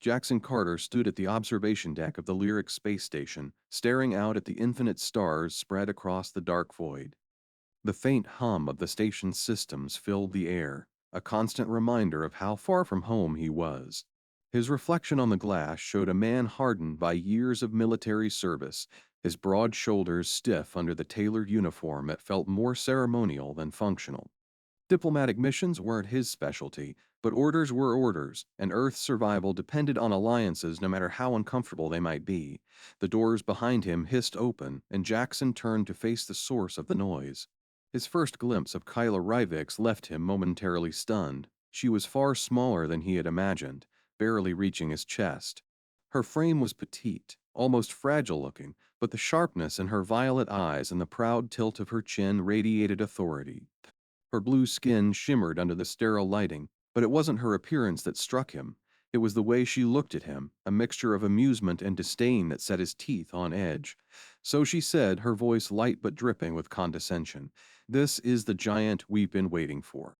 Jackson Carter stood at the observation deck of the Lyric space station, staring out at the infinite stars spread across the dark void. The faint hum of the station's systems filled the air, a constant reminder of how far from home he was. His reflection on the glass showed a man hardened by years of military service, his broad shoulders stiff under the tailored uniform that felt more ceremonial than functional. Diplomatic missions weren't his specialty, but orders were orders, and Earth's survival depended on alliances no matter how uncomfortable they might be. The doors behind him hissed open, and Jackson turned to face the source of the noise. His first glimpse of Kyla Rivix left him momentarily stunned. She was far smaller than he had imagined, barely reaching his chest. Her frame was petite, almost fragile-looking, but the sharpness in her violet eyes and the proud tilt of her chin radiated authority. Her blue skin shimmered under the sterile lighting, but it wasn't her appearance that struck him. It was the way she looked at him, a mixture of amusement and disdain that set his teeth on edge. So she said, her voice light but dripping with condescension, "This is the giant we've been waiting for."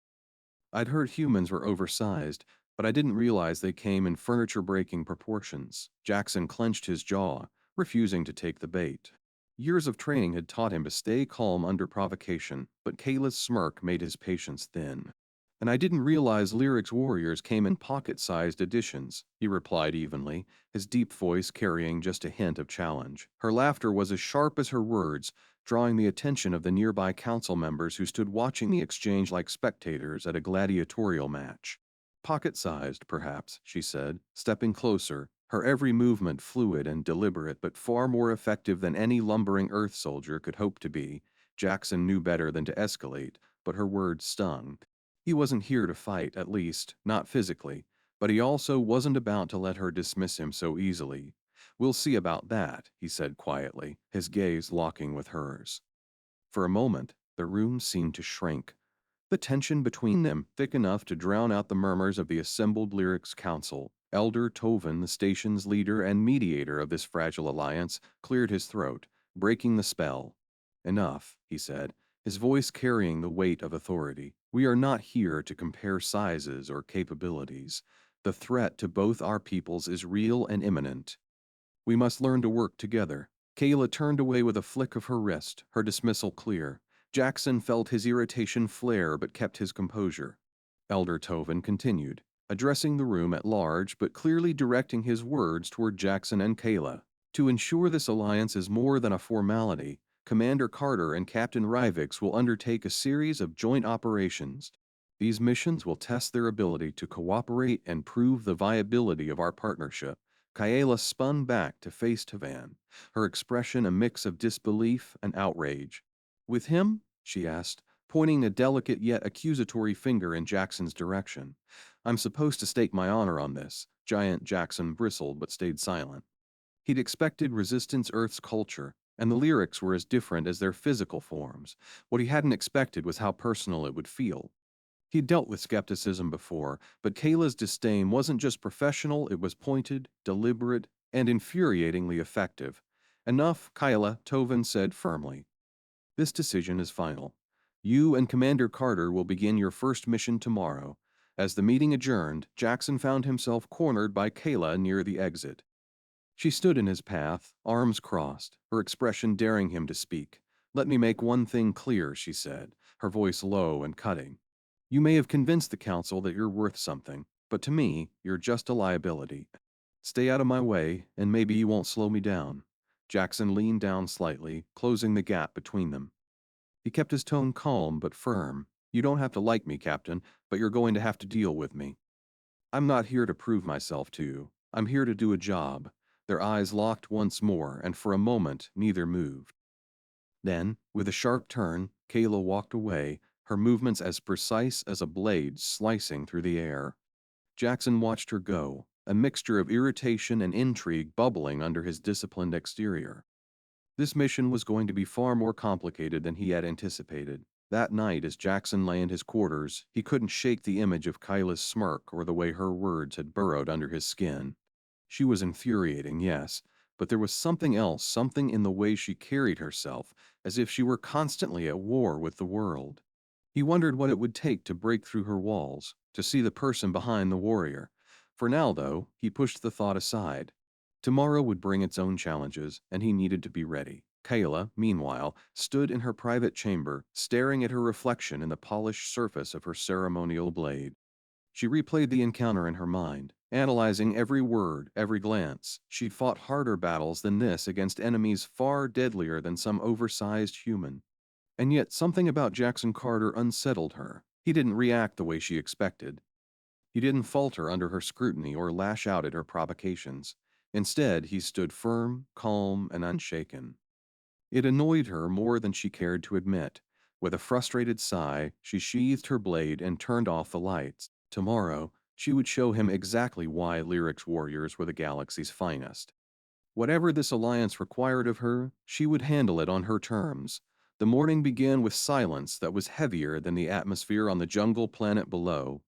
I'd heard humans were oversized, but I didn't realize they came in furniture-breaking proportions. Jackson clenched his jaw, refusing to take the bait. Years of training had taught him to stay calm under provocation, but Kayla's smirk made his patience thin. "And I didn't realize Lyric's warriors came in pocket-sized editions," he replied evenly, his deep voice carrying just a hint of challenge. Her laughter was as sharp as her words, drawing the attention of the nearby council members who stood watching the exchange like spectators at a gladiatorial match. "Pocket-sized, perhaps," she said, stepping closer, her every movement fluid and deliberate but far more effective than any lumbering Earth soldier could hope to be. Jackson knew better than to escalate, but her words stung. He wasn't here to fight, at least, not physically, but he also wasn't about to let her dismiss him so easily. "We'll see about that," he said quietly, his gaze locking with hers. For a moment, the room seemed to shrink, the tension between them thick enough to drown out the murmurs of the assembled Lyrics Council. Elder Tovin, the station's leader and mediator of this fragile alliance, cleared his throat, breaking the spell. "Enough," he said, his voice carrying the weight of authority. "We are not here to compare sizes or capabilities. The threat to both our peoples is real and imminent. We must learn to work together." Kayla turned away with a flick of her wrist, her dismissal clear. Jackson felt his irritation flare but kept his composure. Elder Tovin continued, addressing the room at large but clearly directing his words toward Jackson and Kayla. "To ensure this alliance is more than a formality, Commander Carter and Captain Rivix will undertake a series of joint operations. These missions will test their ability to cooperate and prove the viability of our partnership." Kayla spun back to face Tavan, her expression a mix of disbelief and outrage. "With him?" she asked, pointing a delicate yet accusatory finger in Jackson's direction. "I'm supposed to stake my honor on this." Giant Jackson bristled but stayed silent. He'd expected Resistance Earth's culture, and the lyrics were as different as their physical forms. What he hadn't expected was how personal it would feel. He'd dealt with skepticism before, but Kayla's disdain wasn't just professional, it was pointed, deliberate, and infuriatingly effective. "Enough, Kayla," Tovin said firmly. "This decision is final. You and Commander Carter will begin your first mission tomorrow." As the meeting adjourned, Jackson found himself cornered by Kayla near the exit. She stood in his path, arms crossed, her expression daring him to speak. "Let me make one thing clear," she said, her voice low and cutting. "You may have convinced the council that you're worth something, but to me, you're just a liability. Stay out of my way, and maybe you won't slow me down." Jackson leaned down slightly, closing the gap between them. He kept his tone calm but firm. "You don't have to like me, Captain, but you're going to have to deal with me. I'm not here to prove myself to you. I'm here to do a job." Their eyes locked once more, and for a moment, neither moved. Then, with a sharp turn, Kayla walked away, her movements as precise as a blade slicing through the air. Jackson watched her go, a mixture of irritation and intrigue bubbling under his disciplined exterior. This mission was going to be far more complicated than he had anticipated. That night, as Jackson lay in his quarters, he couldn't shake the image of Kyla's smirk or the way her words had burrowed under his skin. She was infuriating, yes, but there was something else, something in the way she carried herself, as if she were constantly at war with the world. He wondered what it would take to break through her walls, to see the person behind the warrior. For now, though, he pushed the thought aside. Tomorrow would bring its own challenges, and he needed to be ready. Kayla, meanwhile, stood in her private chamber, staring at her reflection in the polished surface of her ceremonial blade. She replayed the encounter in her mind, analyzing every word, every glance. She'd fought harder battles than this against enemies far deadlier than some oversized human. And yet something about Jackson Carter unsettled her. He didn't react the way she expected. He didn't falter under her scrutiny or lash out at her provocations. Instead, he stood firm, calm, and unshaken. It annoyed her more than she cared to admit. With a frustrated sigh, she sheathed her blade and turned off the lights. Tomorrow, she would show him exactly why Lyric's warriors were the galaxy's finest. Whatever this alliance required of her, she would handle it on her terms. The morning began with silence that was heavier than the atmosphere on the jungle planet below.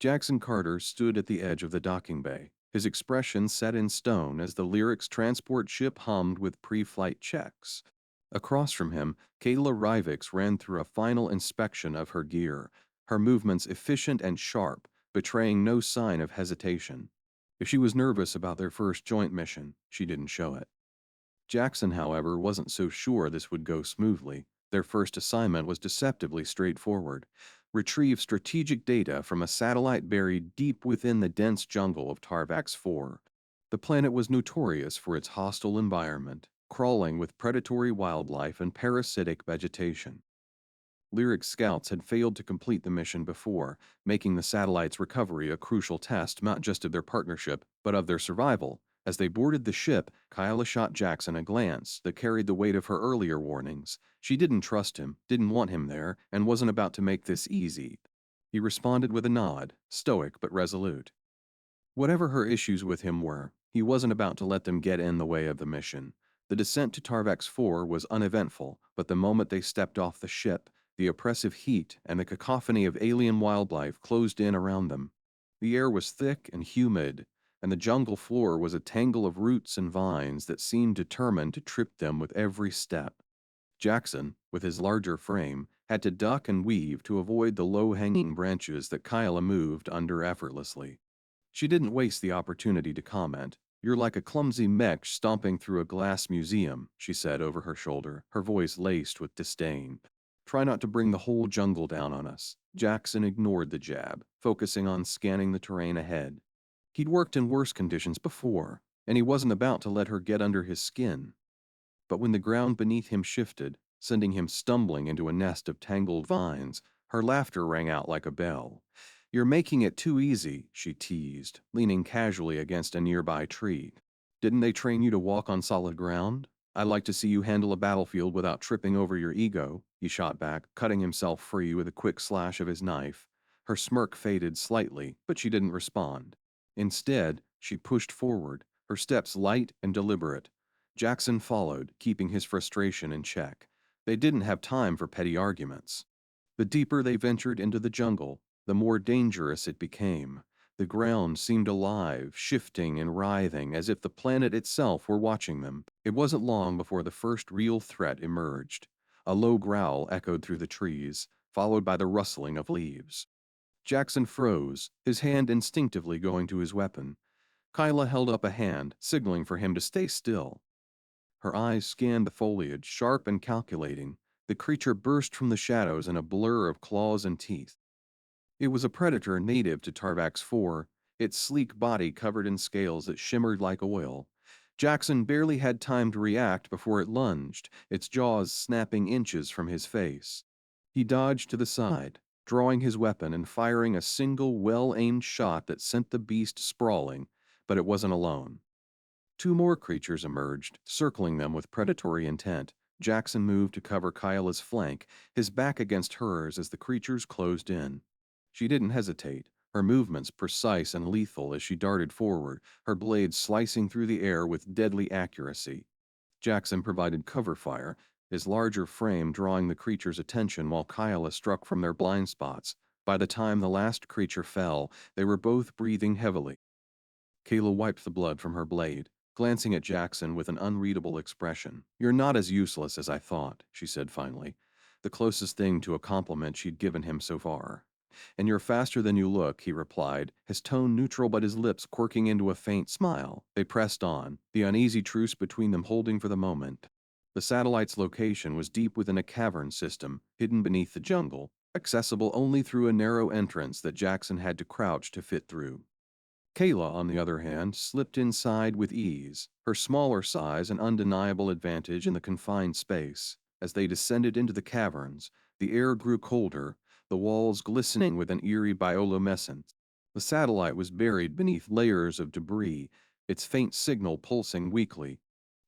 Jackson Carter stood at the edge of the docking bay, his expression set in stone as the Lyric's transport ship hummed with pre-flight checks. Across from him, Kayla Rivix ran through a final inspection of her gear, her movements efficient and sharp, betraying no sign of hesitation. If she was nervous about their first joint mission, she didn't show it. Jackson, however, wasn't so sure this would go smoothly. Their first assignment was deceptively straightforward. Retrieve strategic data from a satellite buried deep within the dense jungle of Tarvax 4. The planet was notorious for its hostile environment, crawling with predatory wildlife and parasitic vegetation. Lyric scouts had failed to complete the mission before, making the satellite's recovery a crucial test not just of their partnership, but of their survival. As they boarded the ship, Kyla shot Jackson a glance that carried the weight of her earlier warnings. She didn't trust him, didn't want him there, and wasn't about to make this easy. He responded with a nod, stoic but resolute. Whatever her issues with him were, he wasn't about to let them get in the way of the mission. The descent to Tarvax 4 was uneventful, but the moment they stepped off the ship, the oppressive heat and the cacophony of alien wildlife closed in around them. The air was thick and humid, and the jungle floor was a tangle of roots and vines that seemed determined to trip them with every step. Jackson, with his larger frame, had to duck and weave to avoid the low-hanging branches that Kyla moved under effortlessly. She didn't waste the opportunity to comment. "You're like a clumsy mech stomping through a glass museum," she said over her shoulder, her voice laced with disdain. "Try not to bring the whole jungle down on us." Jackson ignored the jab, focusing on scanning the terrain ahead. He'd worked in worse conditions before, and he wasn't about to let her get under his skin. But when the ground beneath him shifted, sending him stumbling into a nest of tangled vines, her laughter rang out like a bell. "You're making it too easy," she teased, leaning casually against a nearby tree. "Didn't they train you to walk on solid ground? I'd like to see you handle a battlefield without tripping over your ego," he shot back, cutting himself free with a quick slash of his knife. Her smirk faded slightly, but she didn't respond. Instead, she pushed forward, her steps light and deliberate. Jackson followed, keeping his frustration in check. They didn't have time for petty arguments. The deeper they ventured into the jungle, the more dangerous it became. The ground seemed alive, shifting and writhing as if the planet itself were watching them. It wasn't long before the first real threat emerged. A low growl echoed through the trees, followed by the rustling of leaves. Jackson froze, his hand instinctively going to his weapon. Kyla held up a hand, signaling for him to stay still. Her eyes scanned the foliage, sharp and calculating. The creature burst from the shadows in a blur of claws and teeth. It was a predator native to Tarvax 4, its sleek body covered in scales that shimmered like oil. Jackson barely had time to react before it lunged, its jaws snapping inches from his face. He dodged to the side, drawing his weapon and firing a single well-aimed shot that sent the beast sprawling, but it wasn't alone. Two more creatures emerged, circling them with predatory intent. Jackson moved to cover Kyla's flank, his back against hers as the creatures closed in. She didn't hesitate, her movements precise and lethal as she darted forward, her blade slicing through the air with deadly accuracy. Jackson provided cover fire, his larger frame drawing the creature's attention while Kyla struck from their blind spots. By the time the last creature fell, they were both breathing heavily. Kayla wiped the blood from her blade, glancing at Jackson with an unreadable expression. "You're not as useless as I thought," she said finally, the closest thing to a compliment she'd given him so far. "And you're faster than you look," he replied, his tone neutral but his lips quirking into a faint smile. They pressed on, the uneasy truce between them holding for the moment. The satellite's location was deep within a cavern system, hidden beneath the jungle, accessible only through a narrow entrance that Jackson had to crouch to fit through. Kayla, on the other hand, slipped inside with ease, her smaller size an undeniable advantage in the confined space. As they descended into the caverns, the air grew colder, the walls glistening with an eerie bioluminescence. The satellite was buried beneath layers of debris, its faint signal pulsing weakly.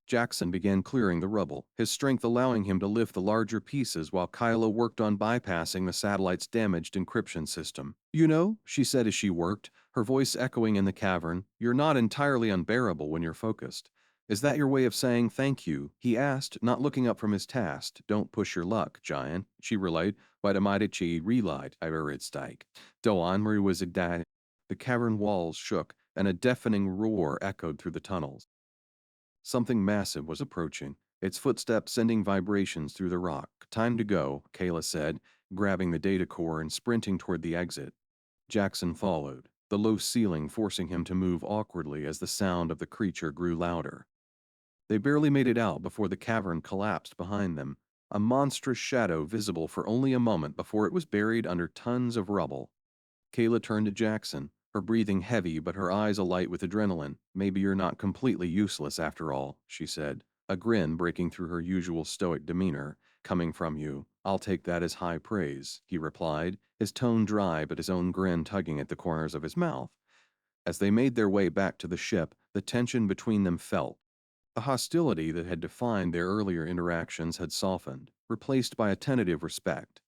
Jackson began clearing the rubble, his strength allowing him to lift the larger pieces while Kyla worked on bypassing the satellite's damaged encryption system. "You know," she said as she worked, her voice echoing in the cavern, "you're not entirely unbearable when you're focused." "Is that your way of saying thank you?" he asked, not looking up from his task. "Don't push your luck, giant," she relayed. "Vitamitchi relied, Iveritsteig. Doan Mariwizigdai." The cavern walls shook, and a deafening roar echoed through the tunnels. Something massive was approaching, its footsteps sending vibrations through the rock. "Time to go," Kayla said, grabbing the data core and sprinting toward the exit. Jackson followed, the low ceiling forcing him to move awkwardly as the sound of the creature grew louder. They barely made it out before the cavern collapsed behind them, a monstrous shadow visible for only a moment before it was buried under tons of rubble. Kayla turned to Jackson, her breathing heavy but her eyes alight with adrenaline. "Maybe you're not completely useless after all," she said, a grin breaking through her usual stoic demeanor. "Coming from you, I'll take that as high praise," he replied, his tone dry but his own grin tugging at the corners of his mouth. As they made their way back to the ship, the tension between them felt. The hostility that had defined their earlier interactions had softened, replaced by a tentative respect.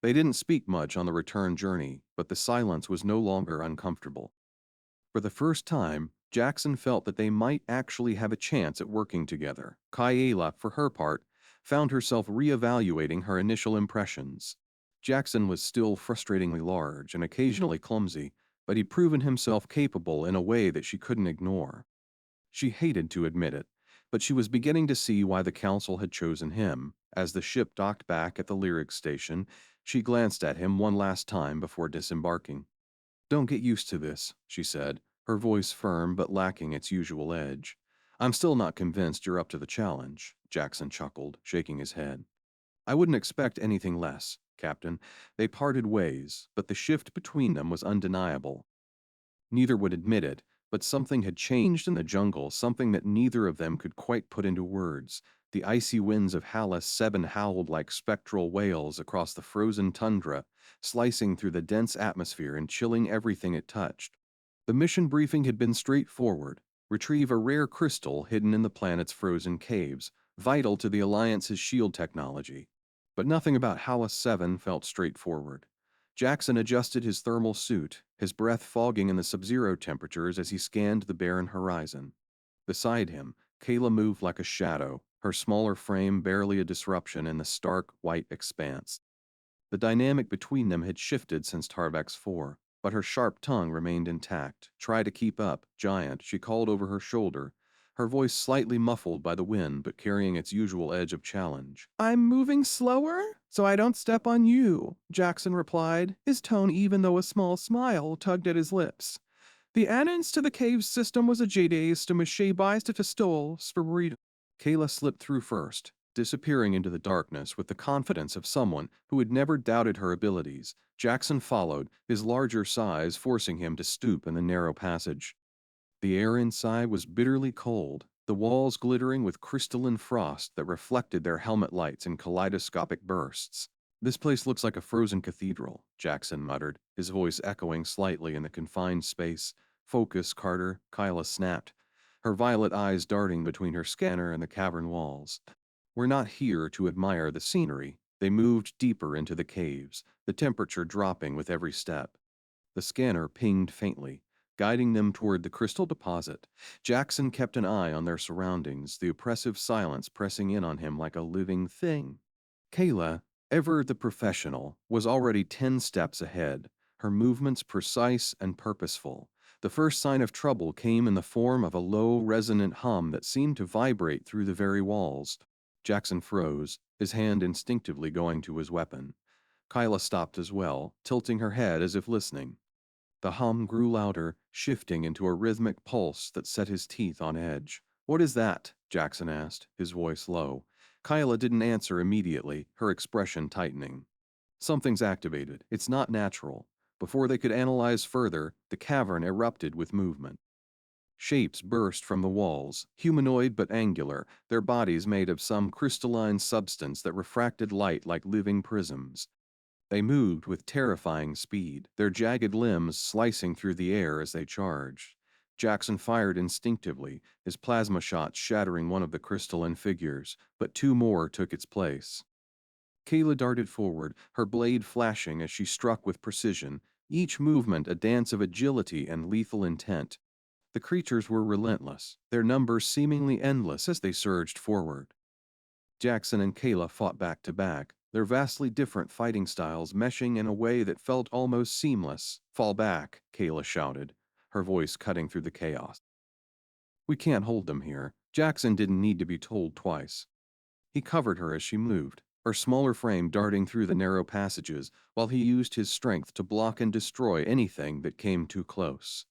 They didn't speak much on the return journey, but the silence was no longer uncomfortable. For the first time, Jackson felt that they might actually have a chance at working together. Kayla, for her part, found herself reevaluating her initial impressions. Jackson was still frustratingly large and occasionally clumsy, but he'd proven himself capable in a way that she couldn't ignore. She hated to admit it, but she was beginning to see why the council had chosen him. As the ship docked back at the Lyric station, she glanced at him one last time before disembarking. "Don't get used to this," she said, her voice firm but lacking its usual edge. "I'm still not convinced you're up to the challenge," Jackson chuckled, shaking his head. "I wouldn't expect anything less, Captain." They parted ways, but the shift between them was undeniable. Neither would admit it, but something had changed in the jungle, something that neither of them could quite put into words. The icy winds of Hallis 7 howled like spectral wails across the frozen tundra, slicing through the dense atmosphere and chilling everything it touched. The mission briefing had been straightforward: retrieve a rare crystal hidden in the planet's frozen caves, vital to the Alliance's shield technology. But nothing about Hallis 7 felt straightforward. Jackson adjusted his thermal suit, his breath fogging in the sub-zero temperatures as he scanned the barren horizon. Beside him, Kayla moved like a shadow, her smaller frame barely a disruption in the stark, white expanse. The dynamic between them had shifted since Tarbex 4, but her sharp tongue remained intact. "Try to keep up, giant," she called over her shoulder, her voice slightly muffled by the wind but carrying its usual edge of challenge. "I'm moving slower, so I don't step on you," Jackson replied, his tone even though a small smile tugged at his lips. "The entrance to the cave system was a jades to Mache buys to Fistol, Sferid." Kayla slipped through first, disappearing into the darkness with the confidence of someone who had never doubted her abilities. Jackson followed, his larger size forcing him to stoop in the narrow passage. The air inside was bitterly cold, the walls glittering with crystalline frost that reflected their helmet lights in kaleidoscopic bursts. "This place looks like a frozen cathedral," Jackson muttered, his voice echoing slightly in the confined space. "Focus, Carter," Kyla snapped, her violet eyes darting between her scanner and the cavern walls. "We're not here to admire the scenery." They moved deeper into the caves, the temperature dropping with every step. The scanner pinged faintly, guiding them toward the crystal deposit. Jackson kept an eye on their surroundings, the oppressive silence pressing in on him like a living thing. Kayla, ever the professional, was already 10 steps ahead, her movements precise and purposeful. The first sign of trouble came in the form of a low, resonant hum that seemed to vibrate through the very walls. Jackson froze, his hand instinctively going to his weapon. Kyla stopped as well, tilting her head as if listening. The hum grew louder, shifting into a rhythmic pulse that set his teeth on edge. "What is that?" Jackson asked, his voice low. Kyla didn't answer immediately, her expression tightening. "Something's activated. It's not natural." Before they could analyze further, the cavern erupted with movement. Shapes burst from the walls, humanoid but angular, their bodies made of some crystalline substance that refracted light like living prisms. They moved with terrifying speed, their jagged limbs slicing through the air as they charged. Jackson fired instinctively, his plasma shot shattering one of the crystalline figures, but two more took its place. Kayla darted forward, her blade flashing as she struck with precision, each movement a dance of agility and lethal intent. The creatures were relentless, their numbers seemingly endless as they surged forward. Jackson and Kayla fought back to back, their vastly different fighting styles meshing in a way that felt almost seamless. "Fall back," Kayla shouted, her voice cutting through the chaos. "We can't hold them here." Jackson didn't need to be told twice. He covered her as she moved, her smaller frame darting through the narrow passages, while he used his strength to block and destroy anything that came too close.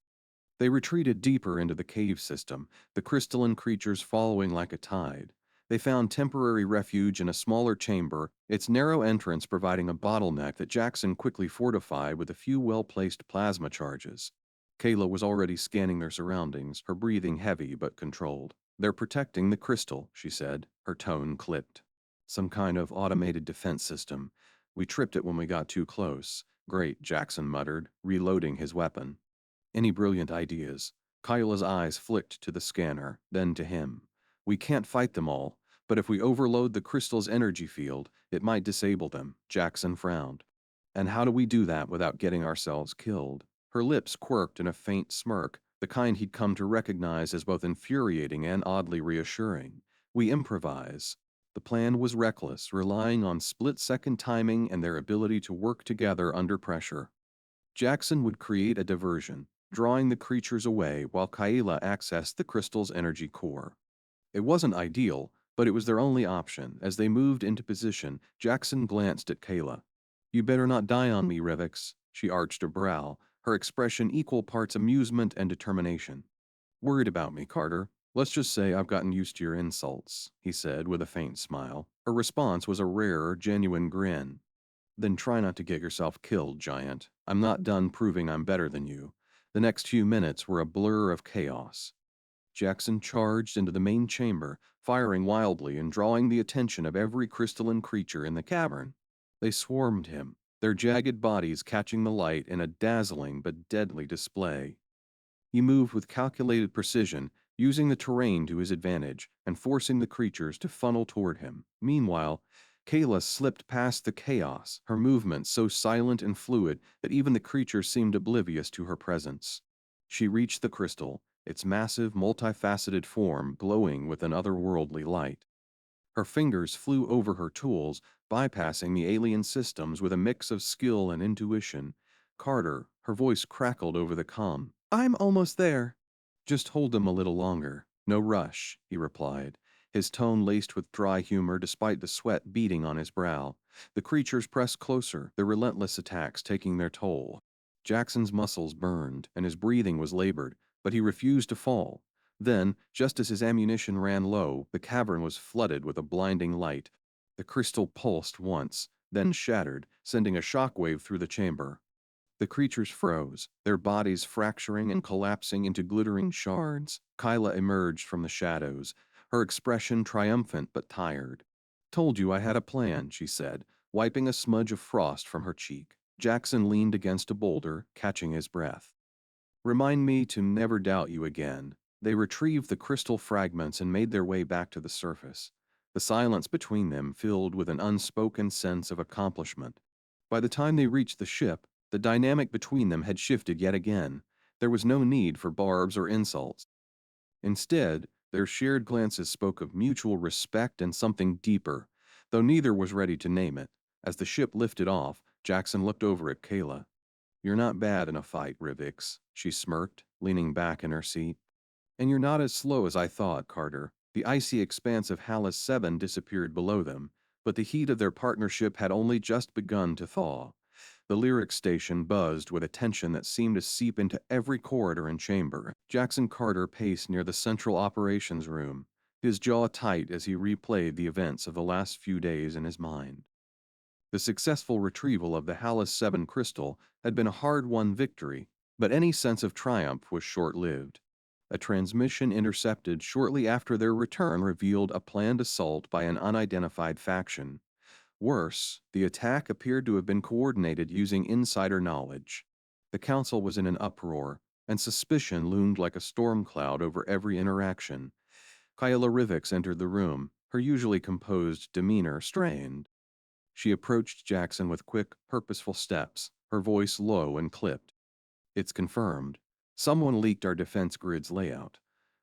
They retreated deeper into the cave system, the crystalline creatures following like a tide. They found temporary refuge in a smaller chamber, its narrow entrance providing a bottleneck that Jackson quickly fortified with a few well-placed plasma charges. Kayla was already scanning their surroundings, her breathing heavy but controlled. "They're protecting the crystal," she said, her tone clipped. "Some kind of automated defense system. We tripped it when we got too close." "Great," Jackson muttered, reloading his weapon. "Any brilliant ideas?" Kyla's eyes flicked to the scanner, then to him. "We can't fight them all, but if we overload the crystal's energy field, it might disable them." Jackson frowned. "And how do we do that without getting ourselves killed?" Her lips quirked in a faint smirk, the kind he'd come to recognize as both infuriating and oddly reassuring. "We improvise." The plan was reckless, relying on split-second timing and their ability to work together under pressure. Jackson would create a diversion, drawing the creatures away while Kaela accessed the crystal's energy core. It wasn't ideal, but it was their only option. As they moved into position, Jackson glanced at Kayla. "You better not die on me, Rivix." She arched her brow, her expression equal parts amusement and determination. "Worried about me, Carter? Let's just say I've gotten used to your insults," he said with a faint smile. Her response was a rare, genuine grin. "Then try not to get yourself killed, Giant. I'm not done proving I'm better than you." The next few minutes were a blur of chaos. Jackson charged into the main chamber, firing wildly and drawing the attention of every crystalline creature in the cavern. They swarmed him, their jagged bodies catching the light in a dazzling but deadly display. He moved with calculated precision, using the terrain to his advantage and forcing the creatures to funnel toward him. Meanwhile, Kayla slipped past the chaos, her movements so silent and fluid that even the creatures seemed oblivious to her presence. She reached the crystal, its massive, multifaceted form glowing with an otherworldly light. Her fingers flew over her tools, bypassing the alien systems with a mix of skill and intuition. "Carter," her voice crackled over the comm. "I'm almost there." "Just hold them a little longer. No rush," he replied, his tone laced with dry humor despite the sweat beading on his brow. The creatures pressed closer, their relentless attacks taking their toll. Jackson's muscles burned, and his breathing was labored, but he refused to fall. Then, just as his ammunition ran low, the cavern was flooded with a blinding light. The crystal pulsed once, then shattered, sending a shockwave through the chamber. The creatures froze, their bodies fracturing and collapsing into glittering shards. Kyla emerged from the shadows, her expression triumphant but tired. "Told you I had a plan," she said, wiping a smudge of frost from her cheek. Jackson leaned against a boulder, catching his breath. "Remind me to never doubt you again." They retrieved the crystal fragments and made their way back to the surface, the silence between them filled with an unspoken sense of accomplishment. By the time they reached the ship, the dynamic between them had shifted yet again. There was no need for barbs or insults. Instead, their shared glances spoke of mutual respect and something deeper, though neither was ready to name it. As the ship lifted off, Jackson looked over at Kayla. "You're not bad in a fight, Rivix," she smirked, leaning back in her seat. "And you're not as slow as I thought, Carter." The icy expanse of Hallis 7 disappeared below them, But the heat of their partnership had only just begun to thaw. The lyric station buzzed with a tension that seemed to seep into every corridor and chamber. Jackson Carter paced near the central operations room, his jaw tight as he replayed the events of the last few days in his mind. The successful retrieval of the Hallis 7 crystal had been a hard-won victory, but any sense of triumph was short-lived. A transmission intercepted shortly after their return revealed a planned assault by an unidentified faction. Worse, the attack appeared to have been coordinated using insider knowledge. The council was in an uproar, and suspicion loomed like a storm cloud over every interaction. Kyla Rivix entered the room, her usually composed demeanor strained. She approached Jackson with quick, purposeful steps, her voice low and clipped. "It's confirmed. Someone leaked our defense grid's layout.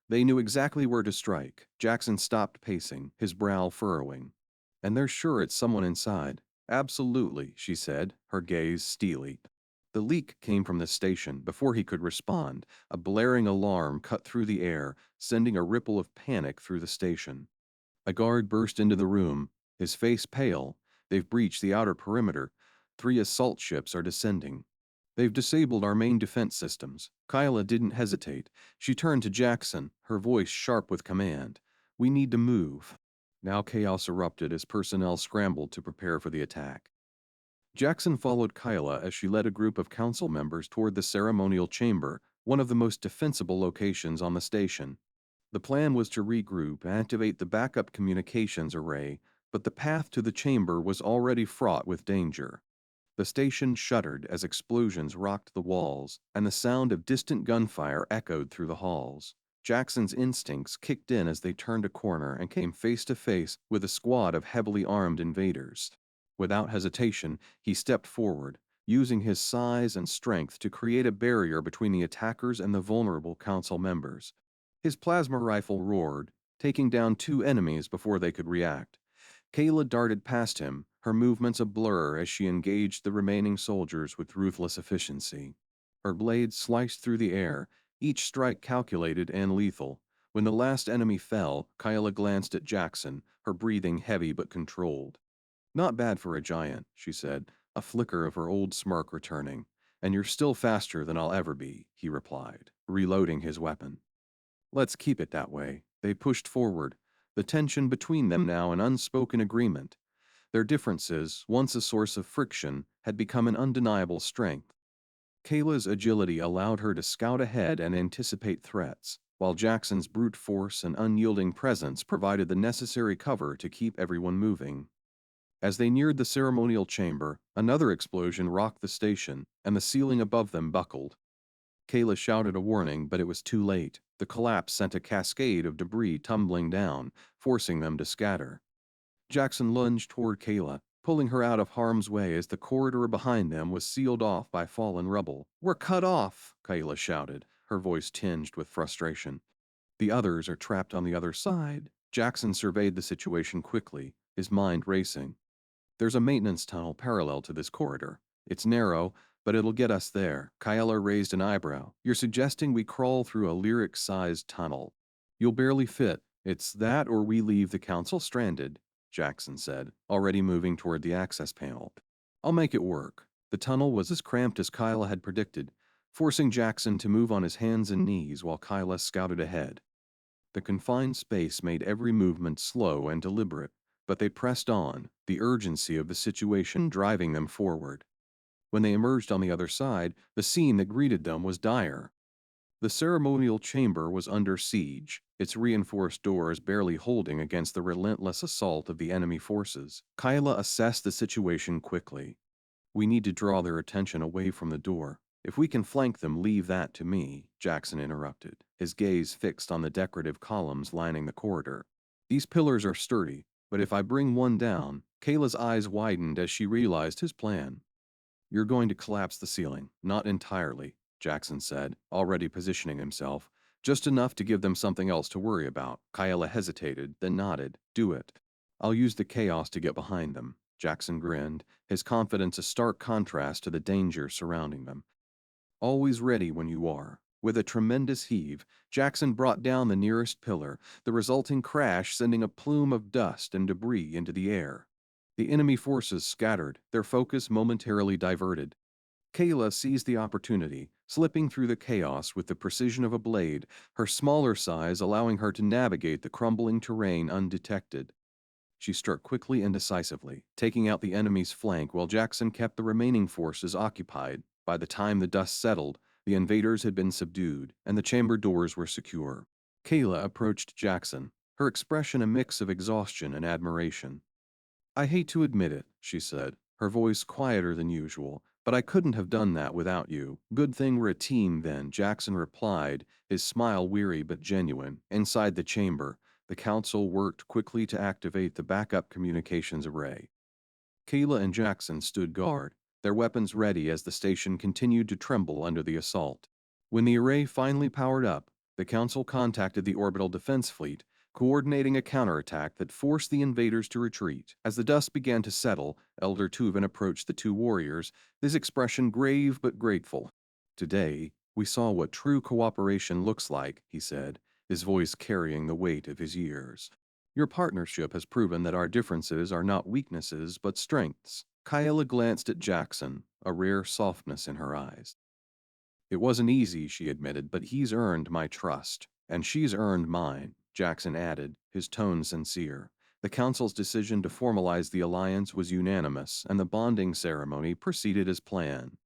They knew exactly where to strike." Jackson stopped pacing, his brow furrowing. "And they're sure it's someone inside." "Absolutely," she said, her gaze steely. The leak came from the station. Before he could respond, a blaring alarm cut through the air, sending a ripple of panic through the station. A guard burst into the room, his face pale. "They've breached the outer perimeter. 3 assault ships are descending. They've disabled our main defense systems." Kyla didn't hesitate. She turned to Jackson, her voice sharp with command. "We need to move." Now chaos erupted as personnel scrambled to prepare for the attack. Jackson followed Kyla as she led a group of council members toward the ceremonial chamber, one of the most defensible locations on the station. The plan was to regroup and activate the backup communications array, but the path to the chamber was already fraught with danger. The station shuddered as explosions rocked the walls, and the sound of distant gunfire echoed through the halls. Jackson's instincts kicked in as they turned a corner and came face to face with a squad of heavily armed invaders. Without hesitation, he stepped forward, using his size and strength to create a barrier between the attackers and the vulnerable council members. His plasma rifle roared, taking down 2 enemies before they could react. Kayla darted past him, her movements a blur as she engaged the remaining soldiers with ruthless efficiency. Her blades sliced through the air, each strike calculated and lethal. When the last enemy fell, Kayla glanced at Jackson, her breathing heavy but controlled. "Not bad for a giant," she said, a flicker of her old smirk returning. "And you're still faster than I'll ever be," he replied, reloading his weapon. "Let's keep it that way." They pushed forward, the tension between them now an unspoken agreement. Their differences, once a source of friction, had become an undeniable strength. Kayla's agility allowed her to scout ahead and anticipate threats, while Jackson's brute force and unyielding presence provided the necessary cover to keep everyone moving. As they neared the ceremonial chamber, another explosion rocked the station, and the ceiling above them buckled. Kayla shouted a warning, but it was too late. The collapse sent a cascade of debris tumbling down, forcing them to scatter. Jackson lunged toward Kayla, pulling her out of harm's way as the corridor behind them was sealed off by fallen rubble. "We're cut off!" Kayla shouted, her voice tinged with frustration. "The others are trapped on the other side." Jackson surveyed the situation quickly, his mind racing. "There's a maintenance tunnel parallel to this corridor. It's narrow, but it'll get us there." Kyla raised an eyebrow. "You're suggesting we crawl through a lyric-sized tunnel? You'll barely fit. It's that or we leave the council stranded," Jackson said, already moving toward the access panel. "I'll make it work." The tunnel was as cramped as Kyla had predicted, forcing Jackson to move on his hands and knees while Kyla scouted ahead. The confined space made every movement slow and deliberate, but they pressed on, the urgency of the situation driving them forward. When they emerged on the other side, the scene that greeted them was dire. The ceremonial chamber was under siege, its reinforced doors barely holding against the relentless assault of the enemy forces. Kyla assessed the situation quickly. "We need to draw their attention away from the door. If we can flank them, leave that to me," Jackson interrupted, his gaze fixed on the decorative columns lining the corridor. "These pillars are sturdy, but if I bring one down," Kayla's eyes widened as she realized his plan. "You're going to collapse the ceiling." "Not entirely," Jackson said, already positioning himself, "just enough to give them something else to worry about." Kyla hesitated, then nodded. "Do it." "I'll use the chaos to get behind them." Jackson grinned, his confidence a stark contrast to the danger surrounding them. "Always ready when you are." With a tremendous heave, Jackson brought down the nearest pillar, the resulting crash sending a plume of dust and debris into the air. The enemy forces scattered, their focus momentarily diverted. Kayla seized the opportunity, slipping through the chaos with the precision of a blade, her smaller size allowing her to navigate the crumbling terrain undetected. She struck quickly and decisively, taking out the enemy's flank while Jackson kept the remaining forces occupied. By the time the dust settled, the invaders had been subdued, and the chamber doors were secure. Kayla approached Jackson, her expression a mix of exhaustion and admiration. "I hate to admit it," she said, her voice quieter than usual, "but I couldn't have done that without you." "Good thing we're a team then," Jackson replied, his smile weary but genuine. Inside the chamber, the council worked quickly to activate the backup communications array. Kayla and Jackson stood guard, their weapons ready as the station continued to tremble under the assault. When the array finally powered up, the council contacted the orbital defense fleet, coordinating a counterattack that forced the invaders to retreat. As the dust began to settle, Elder Tuvin approached the two warriors, his expression grave but grateful. "Today, we saw what true cooperation looks like," he said, his voice carrying the weight of his years. "Your partnership has proven that our differences are not weaknesses but strengths." Kayla glanced at Jackson, a rare softness in her eyes. "It wasn't easy," she admitted, "but he's earned my trust, and she's earned mine," Jackson added, his tone sincere. The council's decision to formalize the alliance was unanimous, and the bonding ceremony proceeded as planned.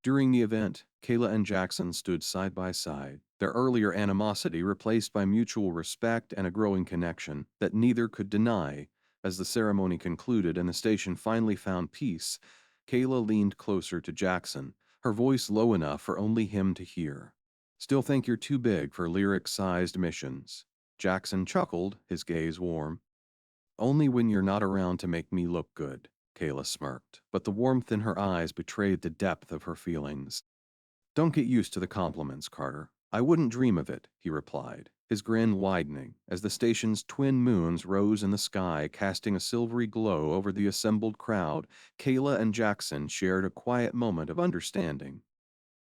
During the event, Kayla and Jackson stood side by side, their earlier animosity replaced by mutual respect and a growing connection that neither could deny. As the ceremony concluded and the station finally found peace, Kayla leaned closer to Jackson, her voice low enough for only him to hear. "Still think you're too big for lyric-sized missions?" Jackson chuckled, his gaze warm. "Only when you're not around to make me look good," Kayla smirked, but the warmth in her eyes betrayed the depth of her feelings. "Don't get used to the compliments, Carter. I wouldn't dream of it," he replied, his grin widening as the station's twin moons rose in the sky, casting a silvery glow over the assembled crowd. Kayla and Jackson shared a quiet moment of understanding.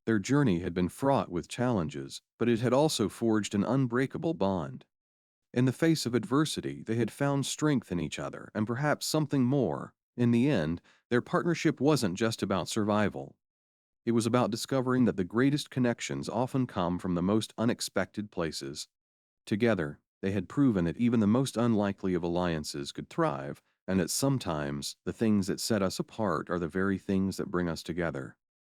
Their journey had been fraught with challenges, but it had also forged an unbreakable bond. In the face of adversity, they had found strength in each other, and perhaps something more. In the end, their partnership wasn't just about survival. It was about discovering that the greatest connections often come from the most unexpected places. Together, they had proven that even the most unlikely of alliances could thrive, and that sometimes the things that set us apart are the very things that bring us together.